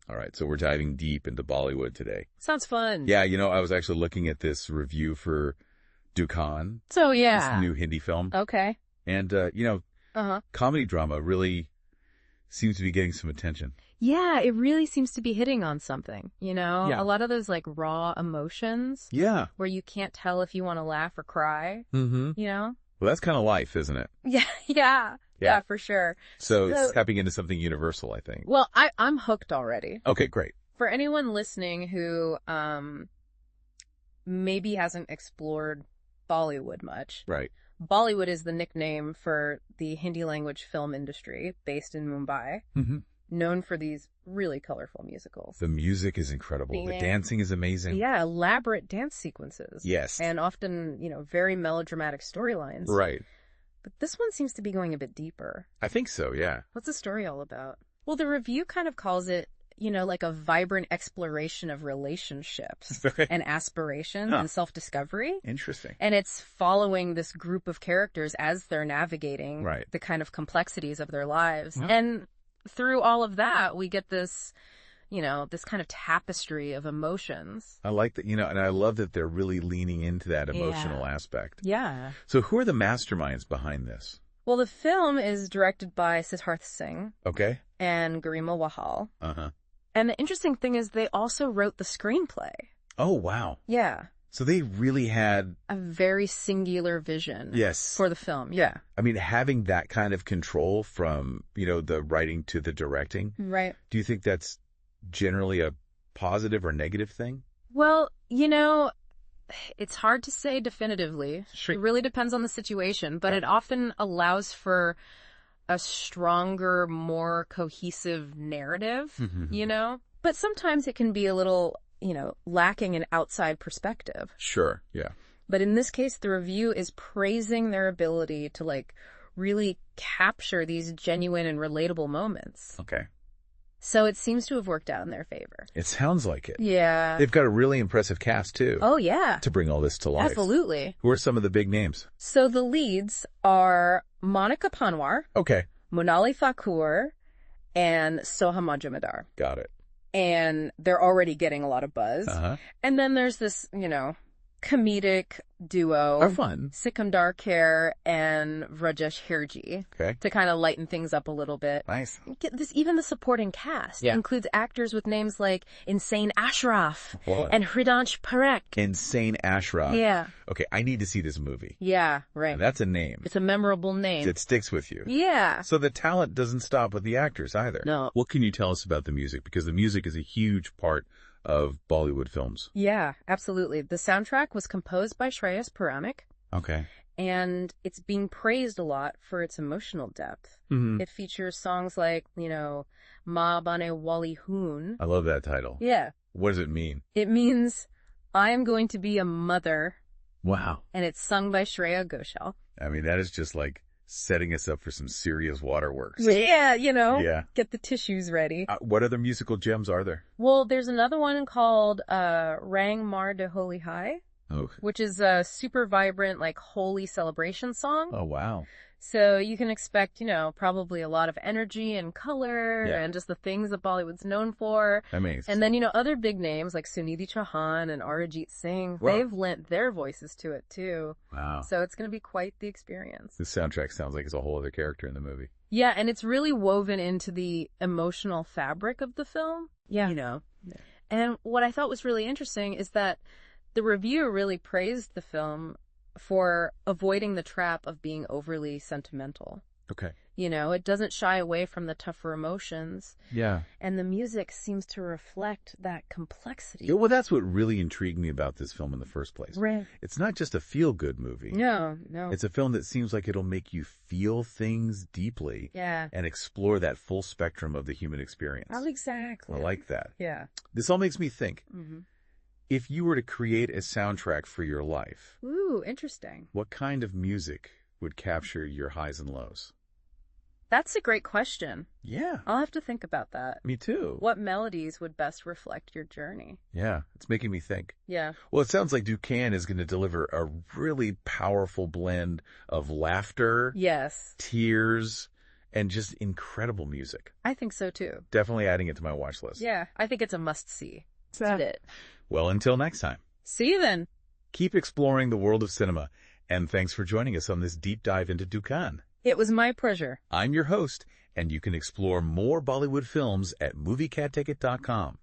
All right, so we're diving deep into Bollywood today. Sounds fun. Yeah, I was actually looking at this review for Dukaan. So, yeah. This new Hindi film. Okay. And, comedy drama really seems to be getting some attention. Yeah, it really seems to be hitting on something, Yeah. A lot of those, like, raw emotions. Yeah. Where you can't tell if you want to laugh or cry, Mm-hmm. Well, that's kind of life, isn't it? Yeah. Yeah, for sure. So it's tapping into something universal, I think. Well, I'm hooked already. Okay, great. For anyone listening who maybe hasn't explored Bollywood much. Right. Bollywood is the nickname for the Hindi language film industry based in Mumbai, known for these really colorful musicals. The music is incredible. The dancing is amazing. Yeah, elaborate dance sequences. Yes. And often, very melodramatic storylines. Right. But this one seems to be going a bit deeper. I think so, yeah. What's the story all about? Well, the review kind of calls it, like a vibrant exploration of relationships and aspiration and self-discovery. Interesting. And it's following this group of characters as they're navigating the kind of complexities of their lives. Yeah. And through all of that, we get this, this kind of tapestry of emotions. I like that, and I love that they're really leaning into that emotional aspect. Yeah. So who are the masterminds behind this? Well, the film is directed by Siddharth Singh. Okay. And Garima Wahal. Uh-huh. And the interesting thing is they also wrote the screenplay. Oh, wow. Yeah. So they really had a very singular vision for the film. Yeah. I mean, having that kind of control from, the writing to the directing. Right. Do you think that's generally a positive or negative thing? Well, it's hard to say definitively. Sure. It really depends on the situation, but it often allows for a stronger, more cohesive narrative, But sometimes it can be a little, lacking an outside perspective. Sure, yeah. But in this case, the review is praising their ability to, really capture these genuine and relatable moments. Okay. So it seems to have worked out in their favor. It sounds like it. Yeah. They've got a really impressive cast, too. Oh, yeah. To bring all this to life. Absolutely. Who are some of the big names? So the leads are Monika Panwar. Okay. Monali Thakur, and Soham Majumdar. Got it. And they're already getting a lot of buzz. Uh-huh. And then there's this, comedic duo. Are fun. Sikandar Kher and Rajesh Hirji. Okay. To kind of lighten things up a little bit. Nice. Even the supporting cast includes actors with names like Insane Ashraf and Hridansh Parekh. Insane Ashraf. Yeah. Okay, I need to see this movie. Yeah, right. And that's a name. It's a memorable name. It sticks with you. Yeah. So the talent doesn't stop with the actors either. No. What can you tell us about the music? Because the music is a huge part of Bollywood films. Yeah, absolutely. The soundtrack was composed by Shreyas Puranik. Okay. And it's being praised a lot for its emotional depth. Mm-hmm. It features songs like, Ma Bane Wali Hoon. I love that title. Yeah. What does it mean? It means, I am going to be a mother. Wow. And it's sung by Shreya Ghoshal. I mean, that is just like setting us up for some serious waterworks. Yeah, Yeah. Get the tissues ready. What other musical gems are there? Well, there's another one called Rang Mar de Holy Hai, which is a super vibrant, holy celebration song. Oh, wow. So you can expect, probably a lot of energy and color and just the things that Bollywood's known for. Amazing. And then, other big names like Sunidhi Chauhan and Arijit Singh, they've lent their voices to it too. Wow. So it's going to be quite the experience. The soundtrack sounds like it's a whole other character in the movie. Yeah, and it's really woven into the emotional fabric of the film. Yeah. Yeah. And what I thought was really interesting is that the reviewer really praised the film for avoiding the trap of being overly sentimental. Okay. It doesn't shy away from the tougher emotions. Yeah. And the music seems to reflect that complexity. Yeah, well, that's what really intrigued me about this film in the first place. Right. It's not just a feel-good movie. No. It's a film that seems like it'll make you feel things deeply. Yeah. And explore that full spectrum of the human experience. Oh, exactly. I like that. Yeah. This all makes me think. Mm-hmm. If you were to create a soundtrack for your life. Ooh, interesting. What kind of music would capture your highs and lows? That's a great question. Yeah. I'll have to think about that. Me too. What melodies would best reflect your journey? Yeah, it's making me think. Yeah. Well, it sounds like Dukaan is going to deliver a really powerful blend of laughter, yes, tears, and just incredible music. I think so, too. Definitely adding it to my watch list. Yeah, I think it's a must-see. That's it. Well, until next time. See you then. Keep exploring the world of cinema, and thanks for joining us on this deep dive into Dukaan. It was my pleasure. I'm your host, and you can explore more Bollywood films at moviecatticket.com.